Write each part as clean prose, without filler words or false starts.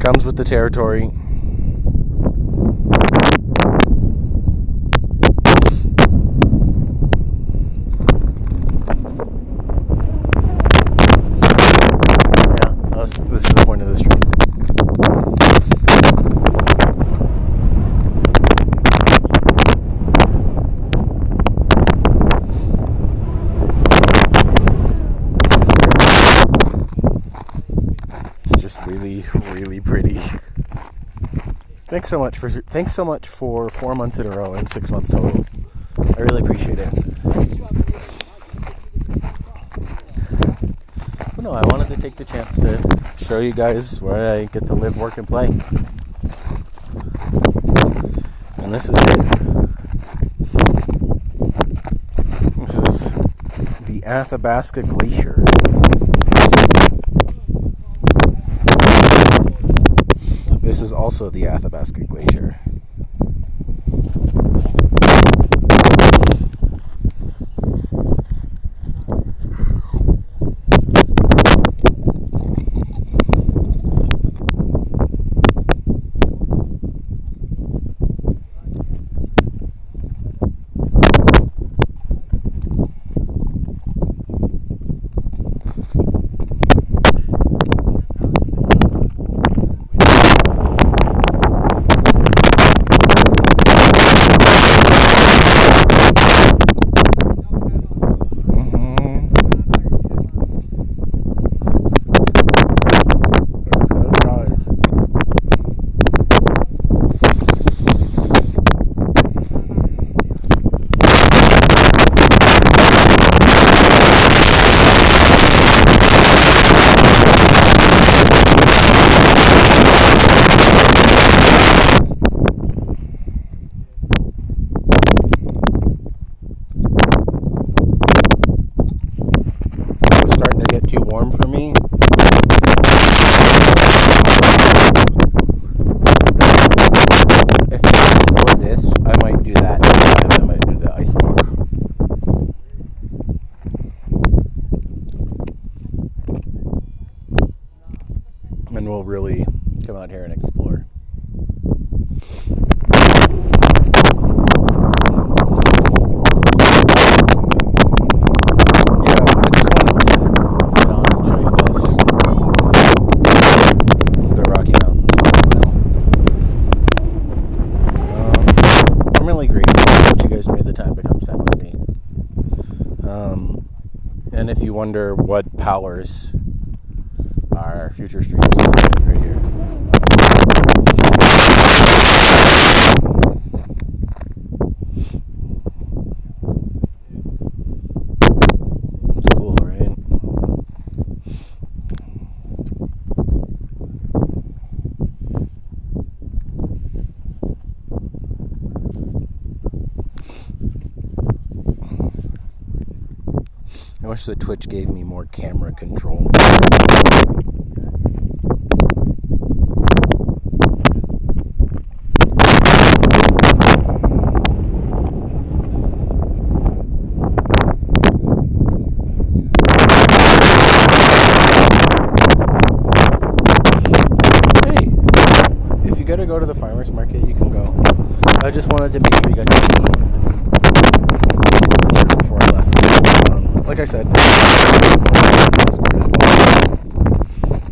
Comes with the territory. Yeah, this is the point of the stream. Really, really pretty. Thanks so much for 4 months in a row and 6 months total. I really appreciate it. But no, I wanted to take the chance to show you guys where I get to live, work, and play. And this is it. This is the Athabasca Glacier. This is also the Athabasca Glacier. And we'll really come out here and explore. Yeah, I just wanted to get on and show you guys the Rocky Mountains. I'm really grateful that you guys made the time to come spend with me. And if you wonder what powers our future streams right here. It's cool, right? I wish the Twitch gave me more camera control. Go to the farmer's market, you can go. I just wanted to make sure you got to see the glacier before I left. Like I said,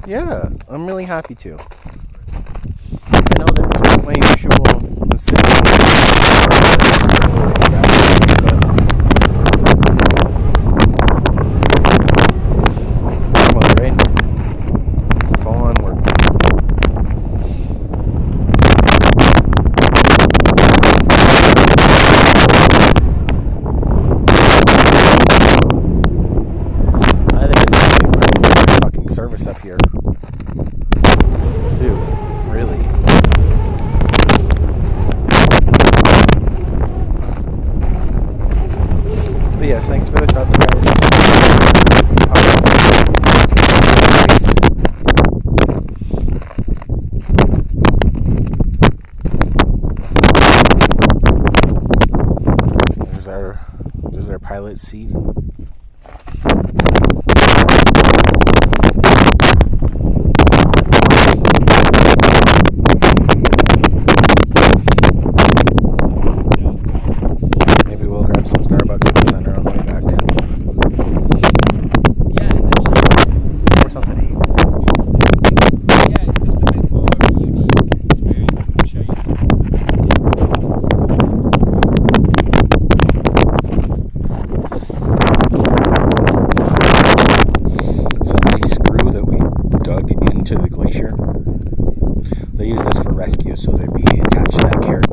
yeah, I'm really happy to. I know that it's not my usual city, come on, right? Follow on work. Service up here, dude, really. But yes, thanks for the subs, guys. There's our pilot seat. you, so they'd be attached to that carabiner.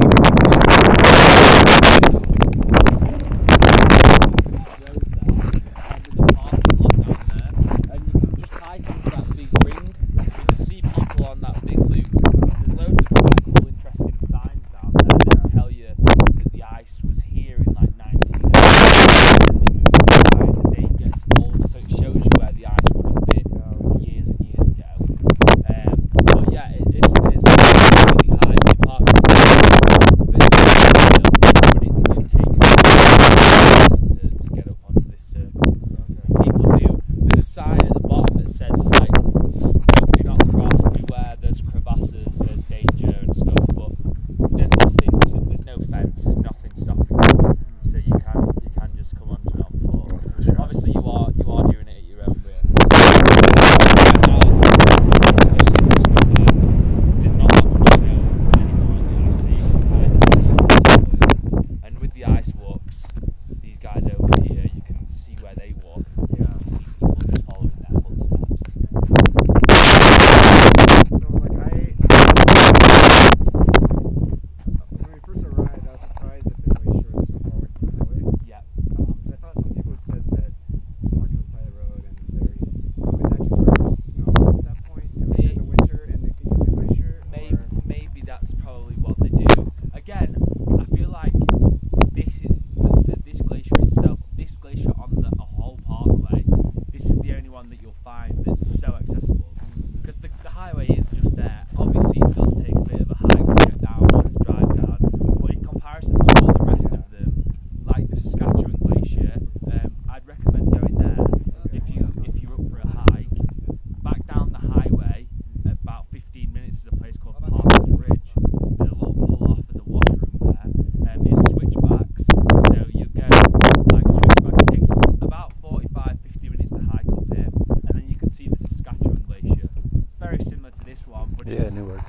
Yeah, Newark.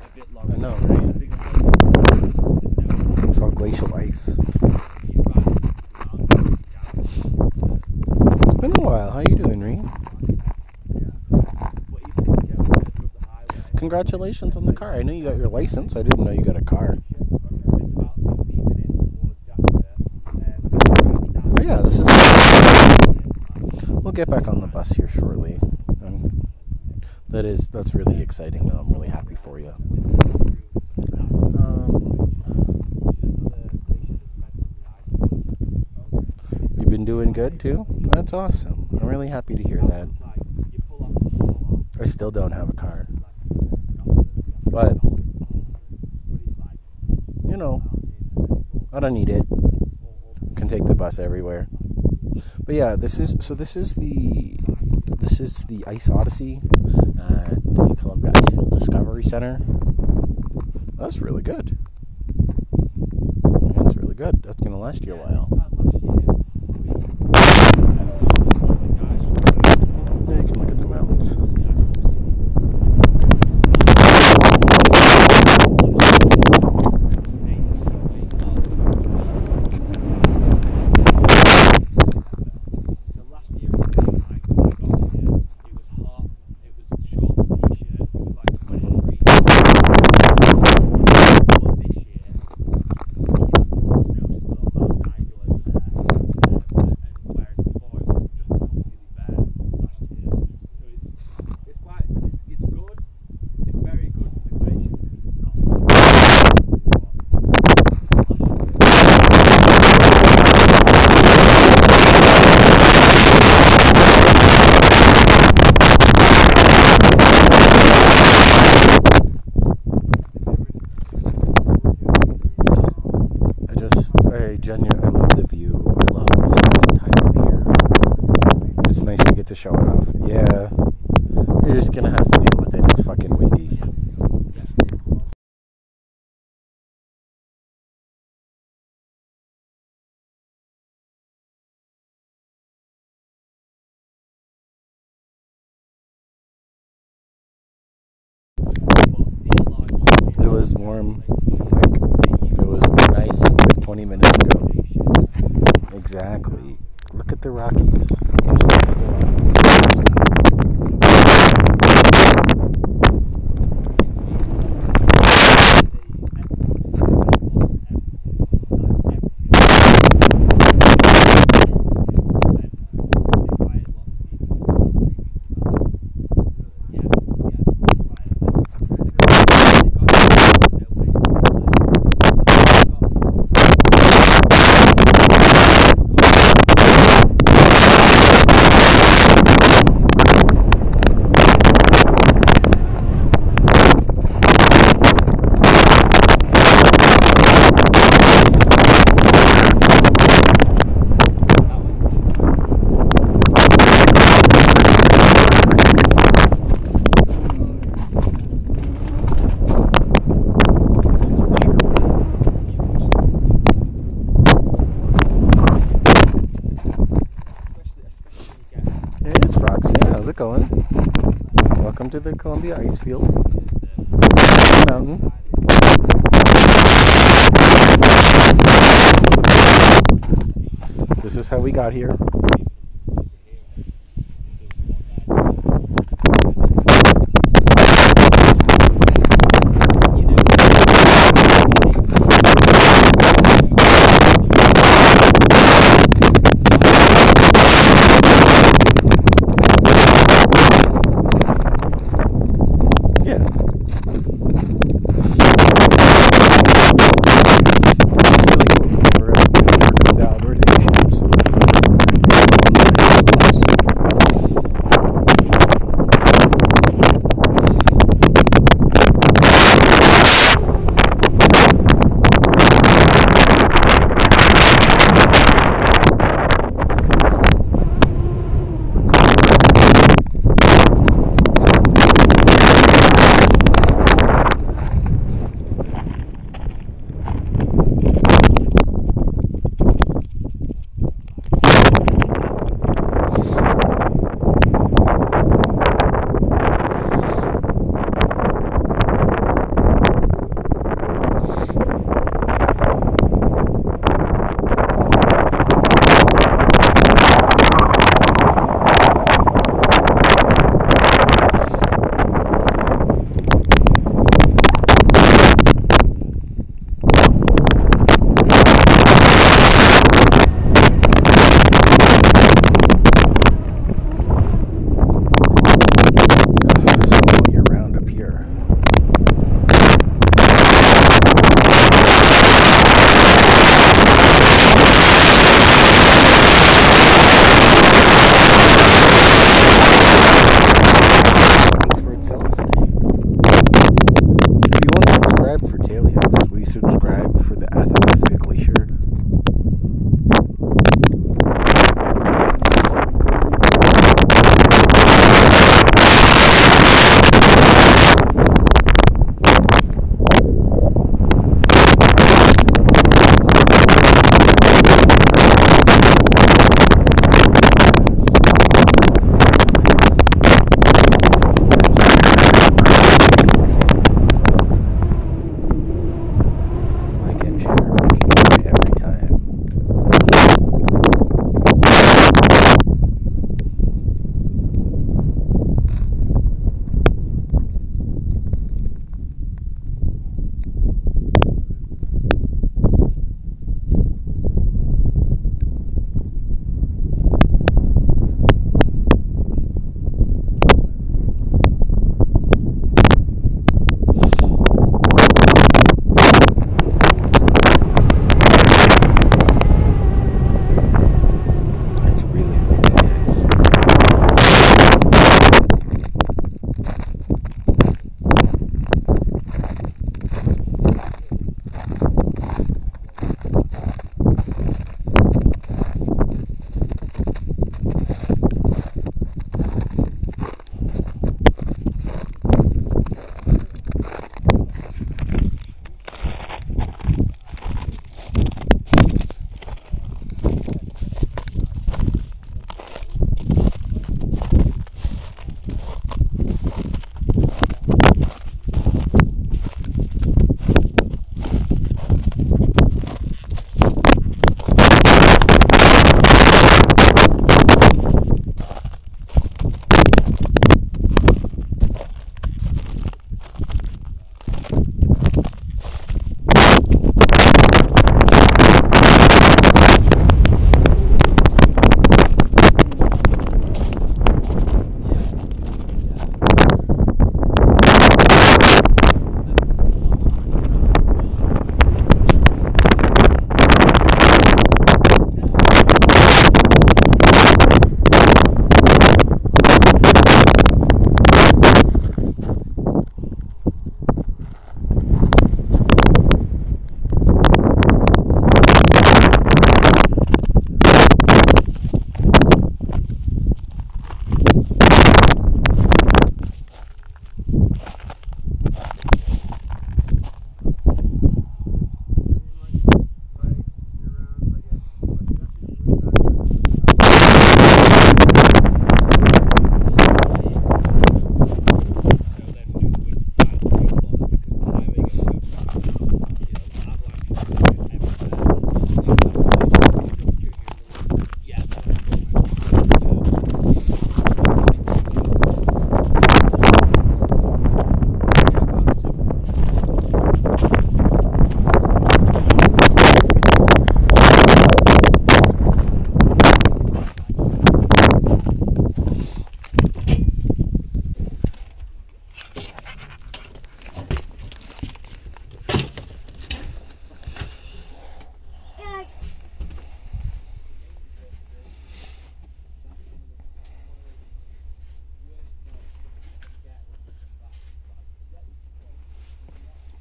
I know, right? It's all glacial ice. It's been a while. How you doing, Ree? Congratulations on the car. I knew you got your license. I didn't know you got a car. Oh yeah, this is... We'll get back on the bus here shortly. That's really exciting though. I'm really happy for you. You've been doing good too? That's awesome. I'm really happy to hear that. I still don't have a car. But, you know, I don't need it. I can take the bus everywhere. But yeah, this is the Ice Odyssey at the Columbia Icefield Discovery Center. That's really good. That's really good. That's going to last you a while. Yeah, you can look at the mountains. I love the view. I love spending time up here. It's nice to get to show it off. Yeah. You're just gonna have to deal with it. It's fucking windy. It was warm. It was nice like 20 minutes ago. Exactly. Look at the Rockies. Just look at the Rockies. Hey, it's Fox. Yeah, how's it going? Welcome to the Columbia Ice Field. Mountain. This is how we got here.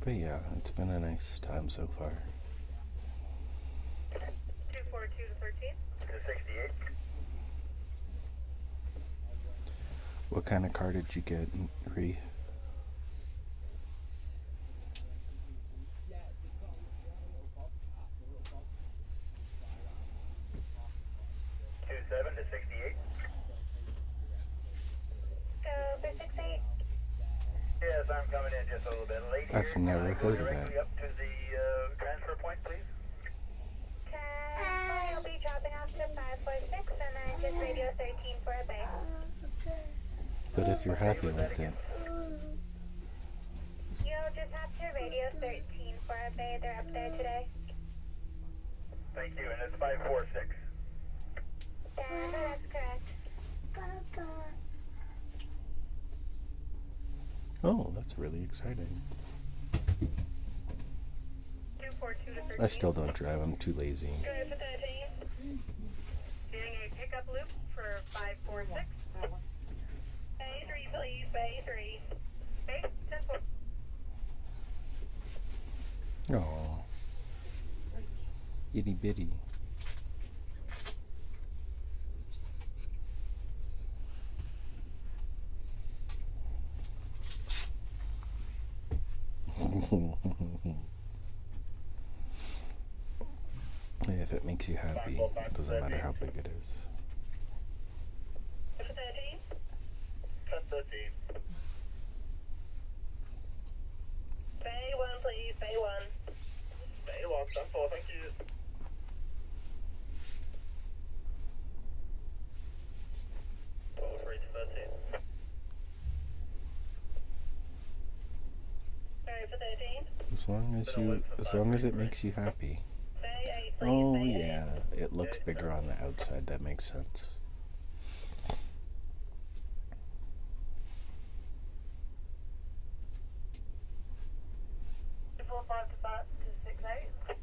But yeah, it's been a nice time so far. 242 to 13. 268. What kind of car did you get, Ree? 27 to 68. For 68. Yes, I'm coming in just a little bit late here. I've never heard of that. Directly up to the transfer point, please. 10, I'll be dropping off to 546 and then just radio 13 for a bay. But if you're happy with it. You'll just have to radio 13 for a bay. They're up there today. Thank you, and it's 546. That's correct. Oh, that's really exciting. 242 to 13. I still don't drive. I'm too lazy. Good for 13. Doing a pickup loop for 546. Bay 3, please. Bay 3. Bay 10 4. Oh, itty bitty. If it makes you happy, it doesn't matter how big it is. For 13. 1013. Bay 1, please. Bay 1. Bay 1, 10-4, thank you. Oh, 3 to 13. Sorry for 13. As long as it makes you happy. Bay 8, please. Oh Bay 8. yeah, it looks bigger on the outside. That makes sense. 245 to 5 to 68.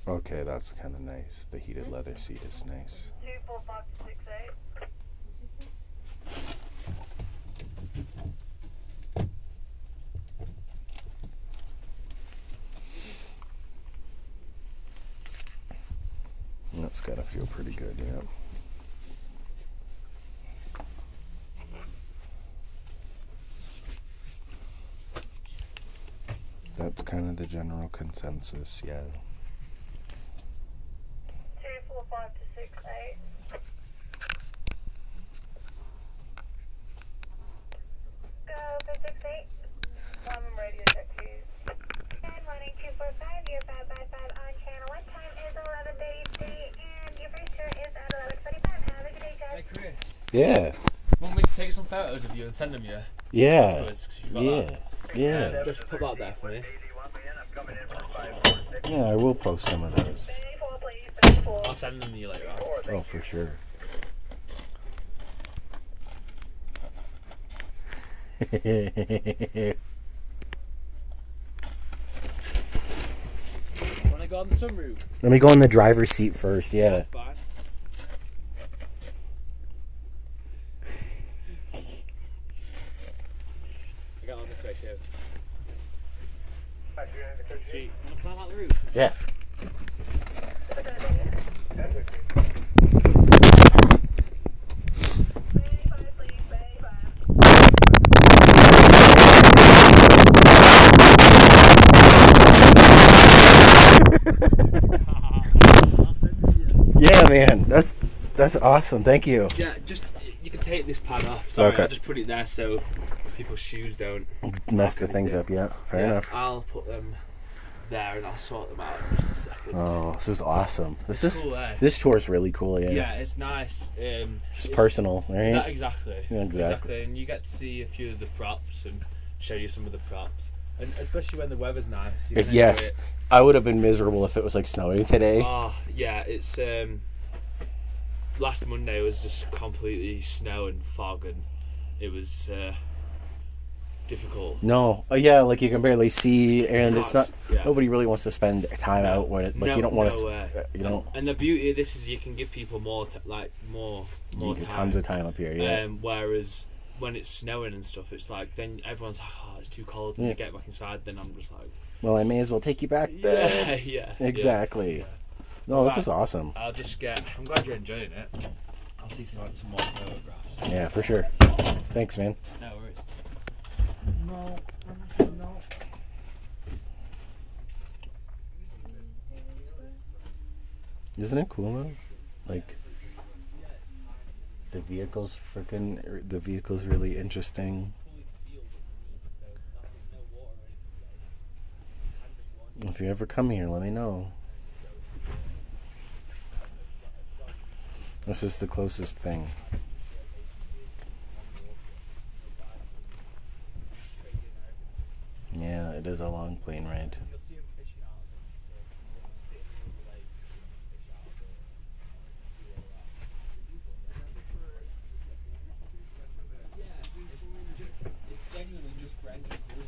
Okay, that's kind of nice. The heated leather seat is nice. 245 to 68. That's gotta feel pretty good, yeah. That's kind of the general consensus, yeah. 245 to 68. Go for 68. Radio check 2. 18245, you're 555 on channel. What time is 11:33 and your first tour is at 11:45. Have a good day, guys. Hey Chris, Yeah, want me to take some photos of you and send them you? yeah, Afterwards, 'cause you've got yeah, that. yeah. Just put that there for me. I'm coming in for 546. Yeah, I will post some of those. Bay 4, please. Bay 4. I'll send them to you later on. Oh, for sure. Want to go on the sunroof? Let me go in the driver's seat first, yeah. That's fine. I got on this way too. Sweet. Want to climb out the roof? Yeah. Bay 5, please. Bay 5. I'll send them to you. Yeah, man. That's awesome. Thank you. Yeah, just you can take this pad off. Sorry, Okay. I'll just put it there so people's shoes don't Mess the things up, yeah. Fair enough. I'll put them there and I'll sort them out in just a second. Oh, this is awesome. Cool, eh? This tour is really cool, yeah. Yeah, it's nice. It's personal, right? That, exactly. Yeah, exactly. And you get to see a few of the props and show you some of the props. And especially when the weather's nice. You can Yes. enjoy it. I would have been miserable if it was like snowing today. Oh, yeah, it's last Monday was just completely snow and fog, and it was difficult. No, yeah, like you can barely see, and it's not. Yeah. Nobody really wants to spend time out when it, like you don't want to. You know. And the beauty of this is you can give people more You get time. tons of time up here. Yeah. Whereas when it's snowing and stuff, it's like then everyone's like, oh, it's too cold. When you get back inside, then I'm just like, well, I may as well take you back there. Yeah. Exactly. Yeah. No, this is awesome. I'm glad you're enjoying it. I'll see if you want some more photographs. Yeah, for sure. Thanks, man. No worries. No. Isn't it cool though? Like the vehicle's really interesting. If you ever come here, let me know. This is the closest thing. Yeah, it is a long plane ride.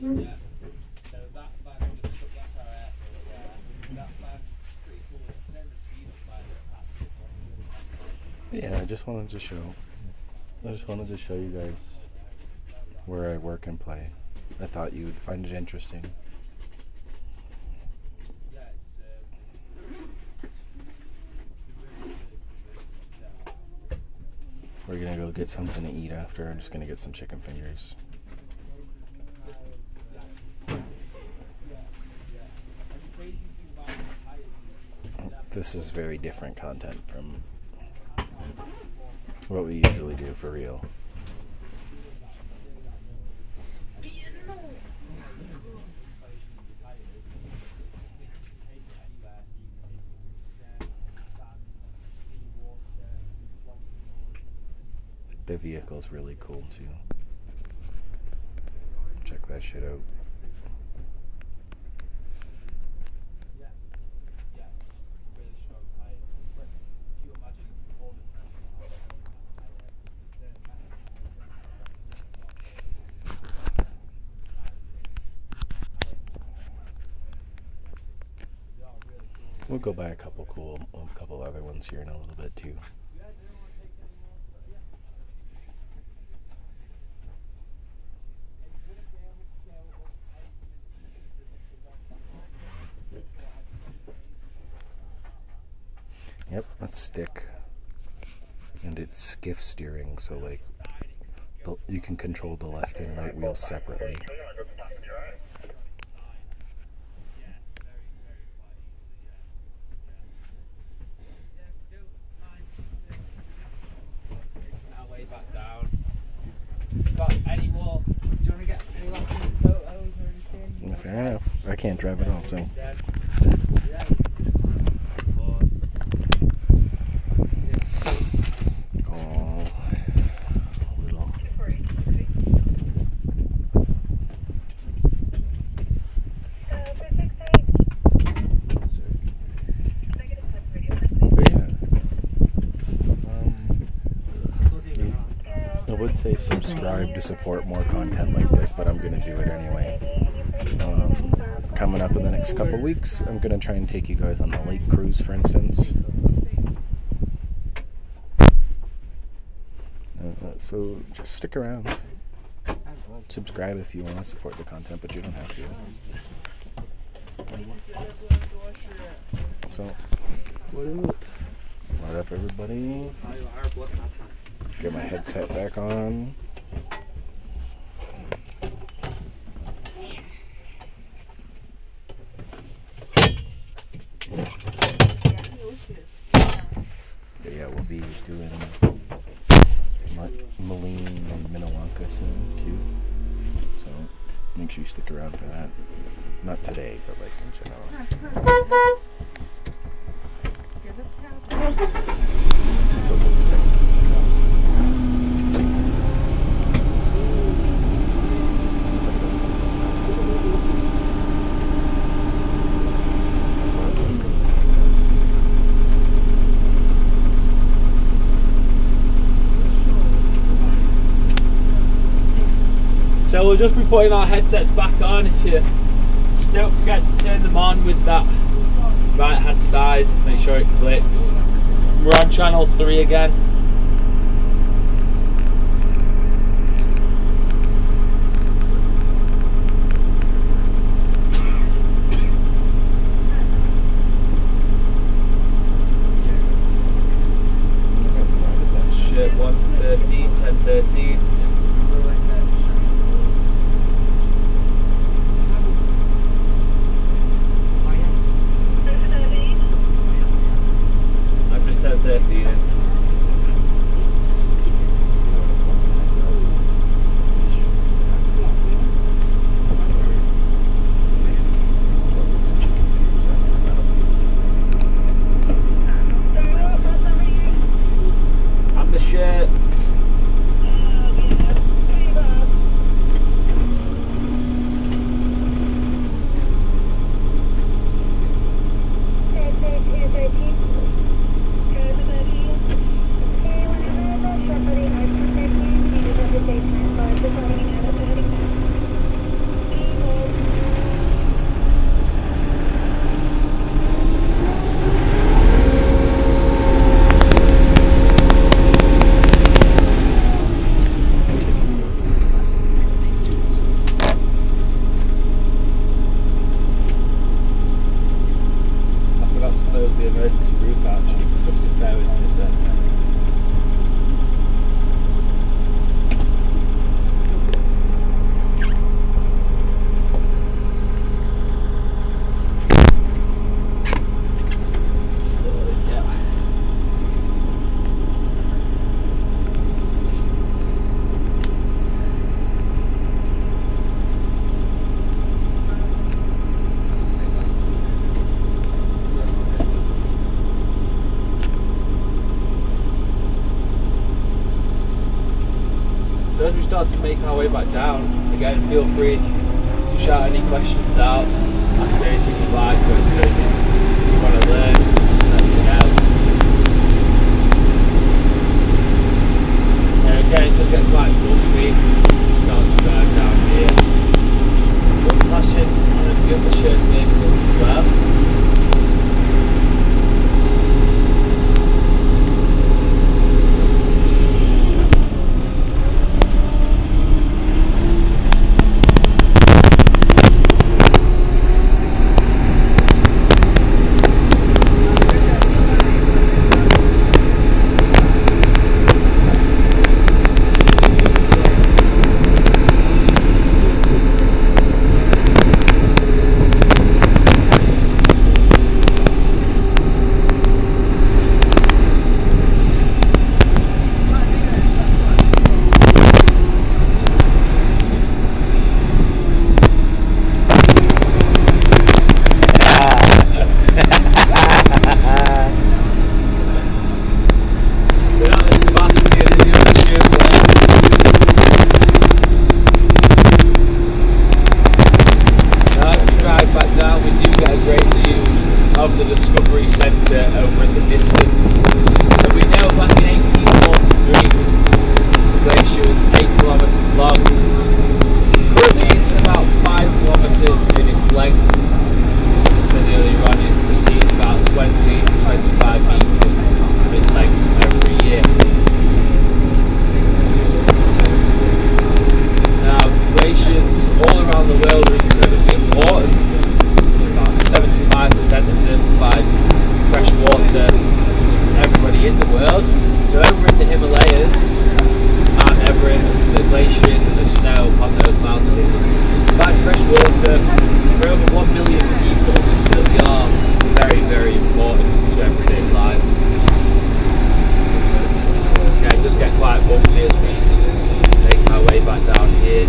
Yeah. So that van just took that to our airport there. That van's pretty cool. Then the speed of Yeah, I just wanted to show you guys where I work and play. I thought you would find it interesting. We're gonna go get something to eat after. I'm just gonna get some chicken fingers. This is very different content from what we usually do for real. The vehicle's really cool too. Check that shit out. We'll go by a couple other ones here in a little bit too. Yep, that's stick, and it's skiff steering, so like you can control the left and right wheels separately. Fair enough. I can't drive at all, so. Oh, little. But yeah. I would say subscribe to support more content like this, but I'm gonna do it anyway. Coming up in the next couple weeks, I'm going to try and take you guys on the lake cruise, for instance. So just stick around. Subscribe if you want to support the content, but you don't have to. So, what up, everybody? Get my headset back on. But yeah, we'll be doing Moline and Minnewanka soon too. So make sure you stick around for that. Not today, but like in general. So we'll be back for the travel series. So we'll just be putting our headsets back on. If you just don't forget to turn them on with that right hand side, make sure it clicks. We're on channel 3 again. Shit, 1:13, 10:13. I'm just 10:13. I'm the shit. Close the emergency roof hatch. Just bear with me a sec. So as we start to make our way back down, again, feel free to shout any questions out, ask me anything you like, or if there's anything you want to learn, let me know. And again, it does get quite bumpy, we start to go down here. We're flashing on the other shared vehicles as well. Of the Discovery Centre over in the distance. And we know back in 1843 the glacier was 8 kilometres long. Currently it's about 5 kilometres in its length. As I said earlier on, it recedes about 20 to 25 metres of its length every year. Now glaciers all around the world are incredibly important. 75% of them provide fresh water to everybody in the world. So over in the Himalayas, Mount Everest, the glaciers and the snow on those mountains provide fresh water for over 1 million people, so they are very, very important to everyday life. Okay, it does get quite bumpy as we make our way back down here.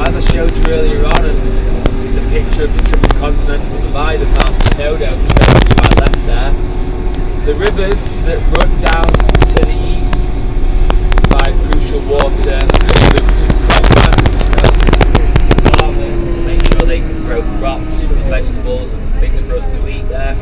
As I showed you earlier on, and the picture of the Triple Continental Divide of Mount Snowdon just over to my left there, the rivers that run down to the east provide crucial water to croplands, so farmers, to make sure they can grow crops and vegetables and things for us to eat there.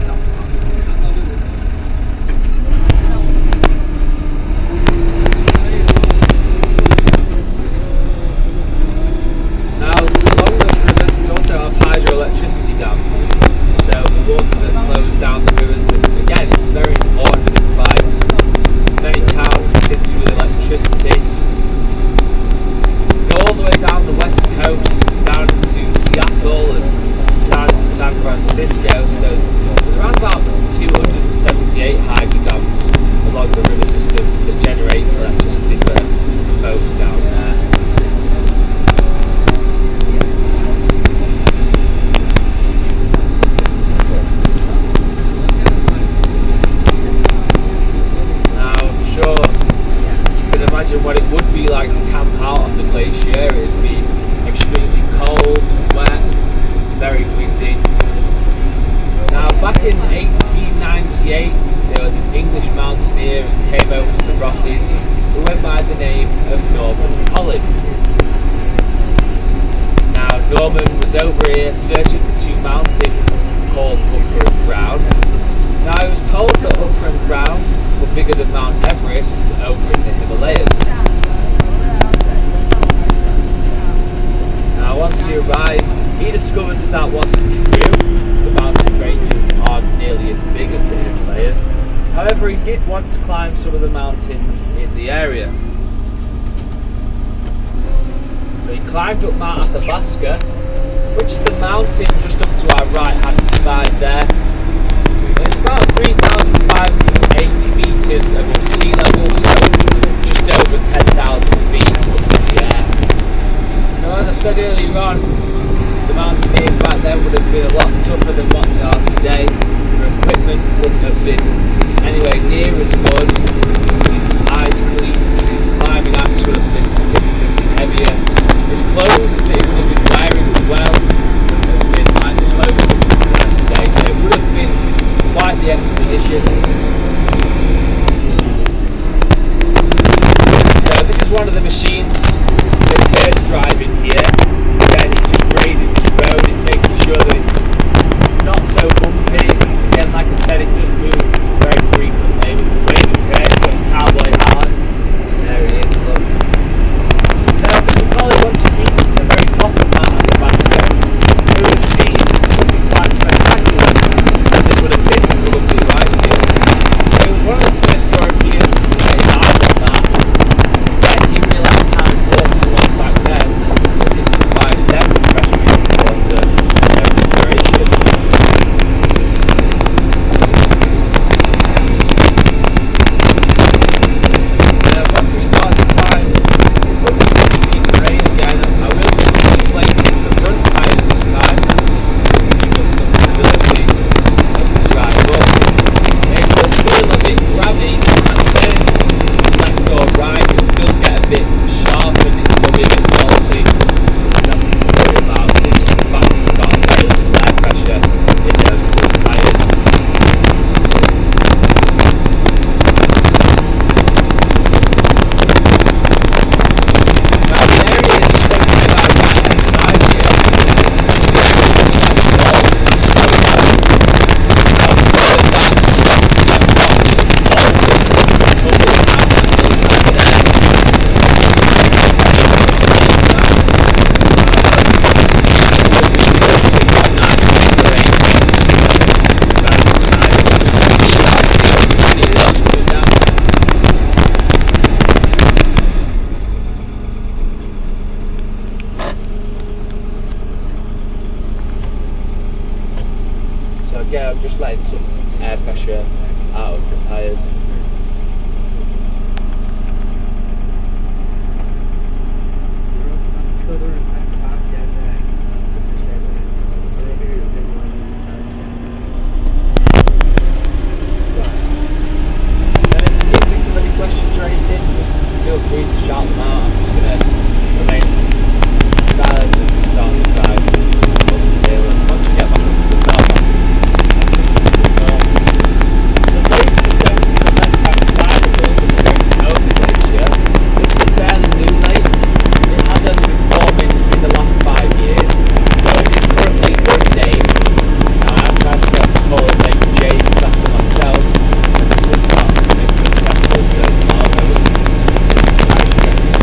Francisco. So there's around about 278 hydro dams along the river systems that generate electricity for the folks down there. Imagine what it would be like to camp out on the glacier. It would be extremely cold, wet, very windy. Now, back in 1898, there was an English mountaineer who came over to the Rockies who went by the name of Norman Collie. Now, Norman was over here searching for two mountains called Upper and Brown. Now, he was told that Upper and Brown were bigger than Mount Everest over in the Himalayas. Now, once he arrived, he discovered that that wasn't true. The mountain ranges aren't nearly as big as the Himalayas. However, he did want to climb some of the mountains in the area. So he climbed up Mount Athabasca, which is the mountain just up to our right-hand side there. It's about 3,580 metres above sea level, so just over 10,000 feet up in the air. So as I said earlier on, the mountaineers back then would have been a lot tougher than what they are today. Their equipment wouldn't have been anywhere near as good. His ice cleats, his climbing axe would have been significantly heavier. His clothes that he would have been wearing as well would have been like the clothes that we wear today. So it would have been quite the expedition. So this is one of the machines that Kurt's driving here. Again, he's just grading this road, he's making sure that it's not so bumpy. Again, like I said, it does move very frequently with the wave of Kurt. He's got his cowboy hat on. There he is, look. So Mr. Collie, once he reaches the very top of Mount Athabasca, he would have seen something quite spectacular. This would have been the lovely rice field. So he was one of the first Europeans to set his eyes on that. Then he realised how important it was back then, because it provided them with fresh drinking water and no inspiration. Once we started to climb up this steep grade again, I will just be deflating the front tyres this time, just to give us some stability as we drive up. It does feel a bit grabby, so when I turn left or right, it does get a bit sharp and it will be a bit jolty. Nothing to worry about. It's just the fact that you've got very little air pressure in those front tyres. Now the area just on the side right hand side here, this is the area that we like to go. We slow down. Now to go at that, stop, get off, always tumble down that hillside there. So again, I'm just letting some air pressure out of the tyres. And if you think of any questions or anything, just feel free to shout them out. I'm just going to remain silent as we start to drive up the hill. And once we get back up to the top, so the lake just over to the left hand side of us in the Great Open Glacier. This is a fairly new lake. It has only been forming in the last 5 years, so it is currently unnamed. I'm trying to call it Lake James after myself. It's not been successful so far, though. Trying to get this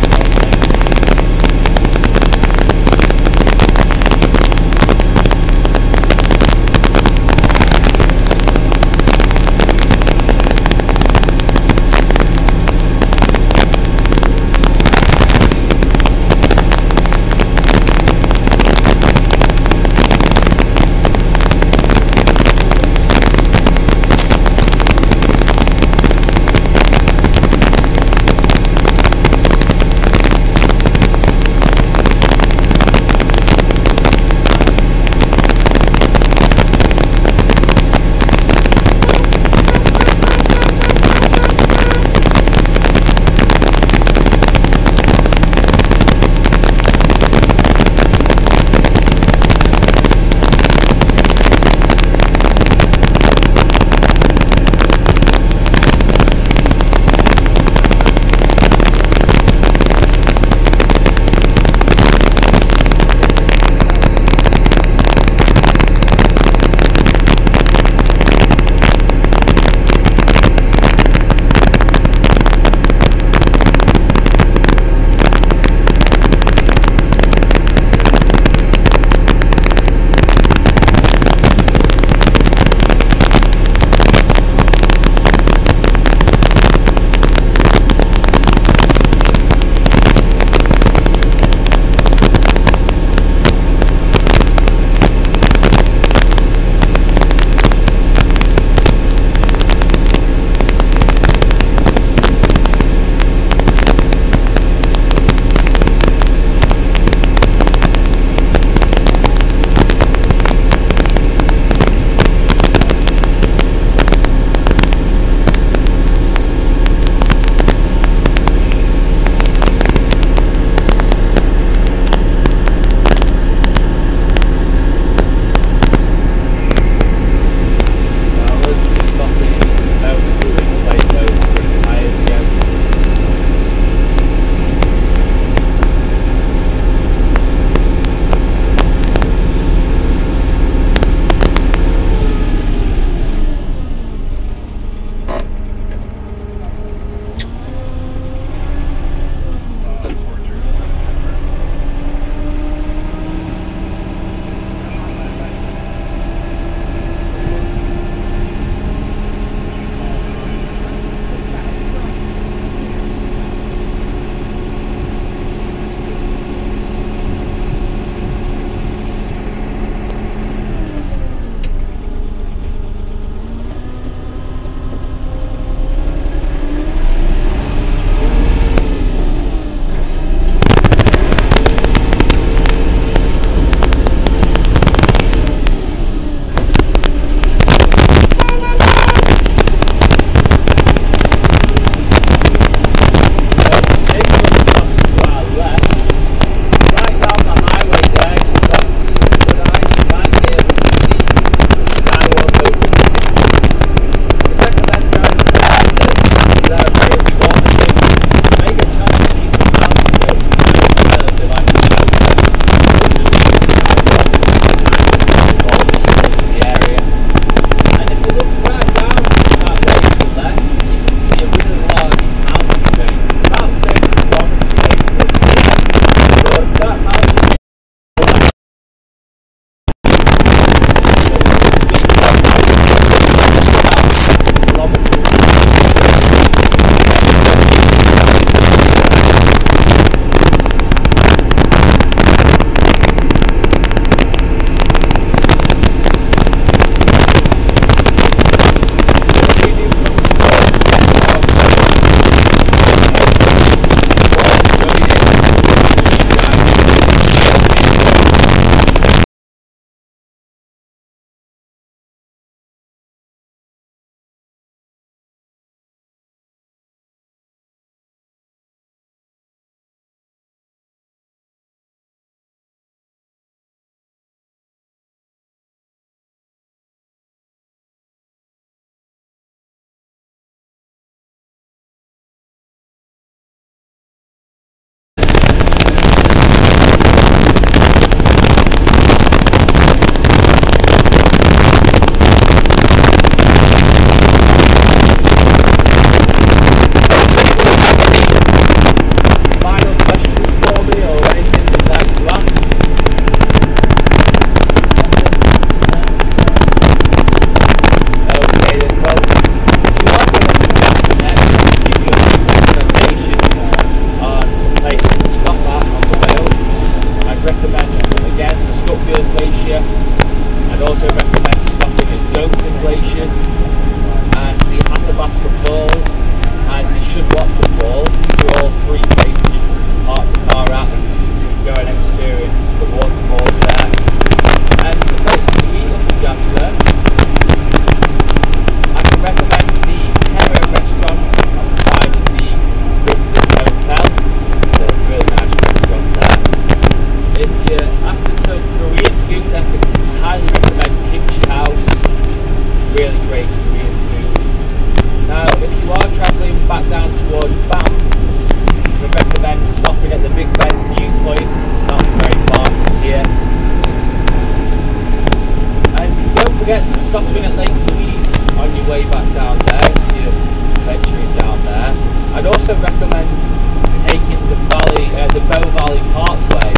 recommend taking the Bow Valley Parkway.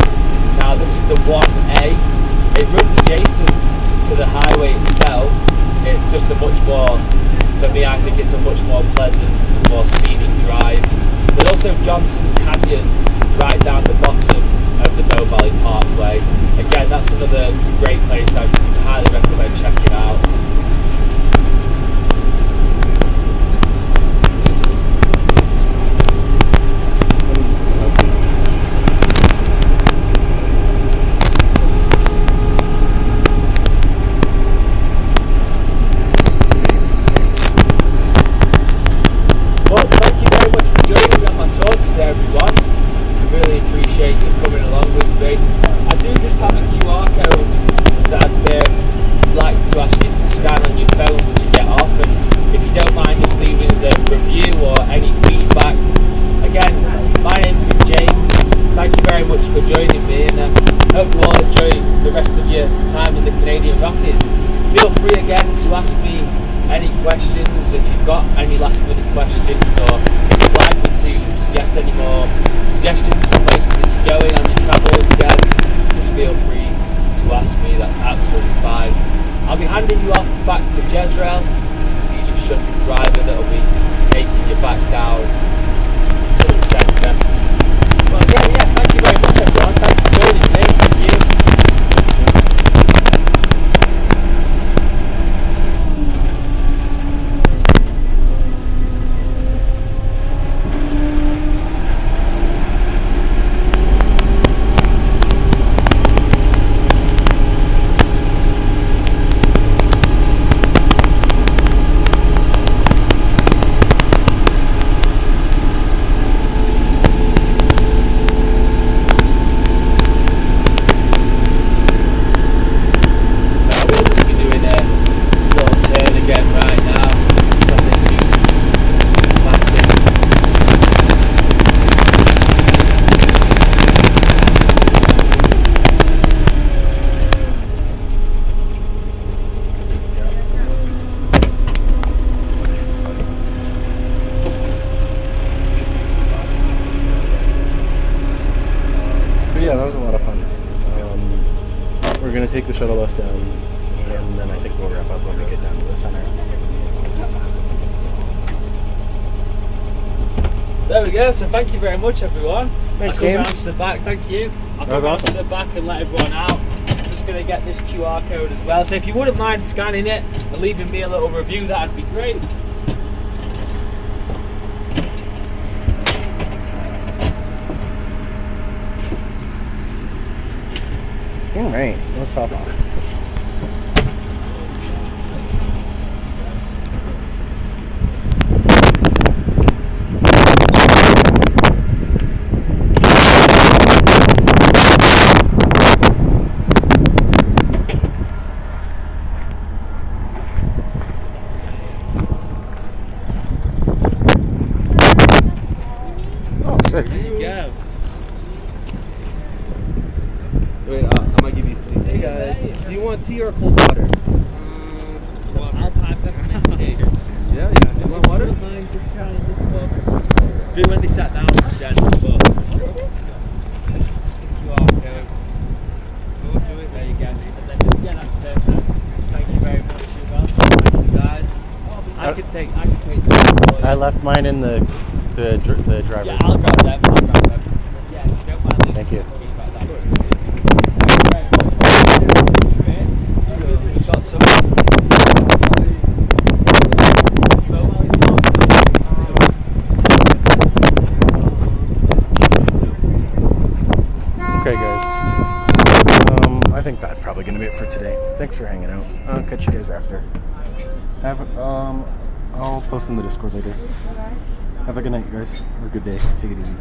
Now this is the 1A. It runs adjacent to the highway itself. It's just a much more, for me I think it's a much more pleasant, more scenic drive. There's also Johnson Canyon right down the bottom of the Bow Valley Parkway. Again, that's another great place I highly recommend checking out. Well, thank you very much for joining me on my tour today, everyone. I really appreciate you coming along with me. I do just have a QR code that I'd like to ask you to scan on your phone as you get off, and if you don't mind just leaving us a review or any feedback. Again, my name's been James. Thank you very much for joining me, and I hope you all enjoy the rest of your time in the Canadian Rockies. Feel free again to ask me any questions, if you've got any last minute questions, or if you'd like me to suggest any more suggestions for places that you're going on your travels, again, just feel free to ask me, that's absolutely fine. I'll be handing you off back to Jezreel. He's your shuttle driver that'll be taking you back down to the centre. Well again, yeah, thank you very much everyone, thanks for joining me, thank you. Yeah, that was a lot of fun. We're going to take the shuttle bus down, and then I think we'll wrap up when we get down to the center. There we go, so thank you very much everyone. Thanks, I'll come James. round to the back, thank you. I'll That was come round awesome. to the back and let everyone out. I'm just going to get this QR code as well, so if you wouldn't mind scanning it and leaving me a little review, that'd be great. Alright, let's hop off. Oh, sick. There you go. Wait, I'm gonna give you these. Hey guys, do you want tea or cold water? Well, I'll pipe peppermint tea. Yeah. You want water? Wouldn't mind just trying this book. Do when they sat down again the bus. This is just the QR code. Go do it, there you go. And then just, yeah, that's perfect. Thank you very much, you're welcome. Thank you guys. I can take them. I left mine in the driver's. Yeah, I'll grab them. Yeah, if you don't mind leaving Thank you. some feedback, that would be great. We've got some Okay, guys. I think that's probably gonna be it for today. Thanks for hanging out. I'll catch you guys after. I'll post in the Discord later. Have a good night, you guys. Or a good day. Take it easy.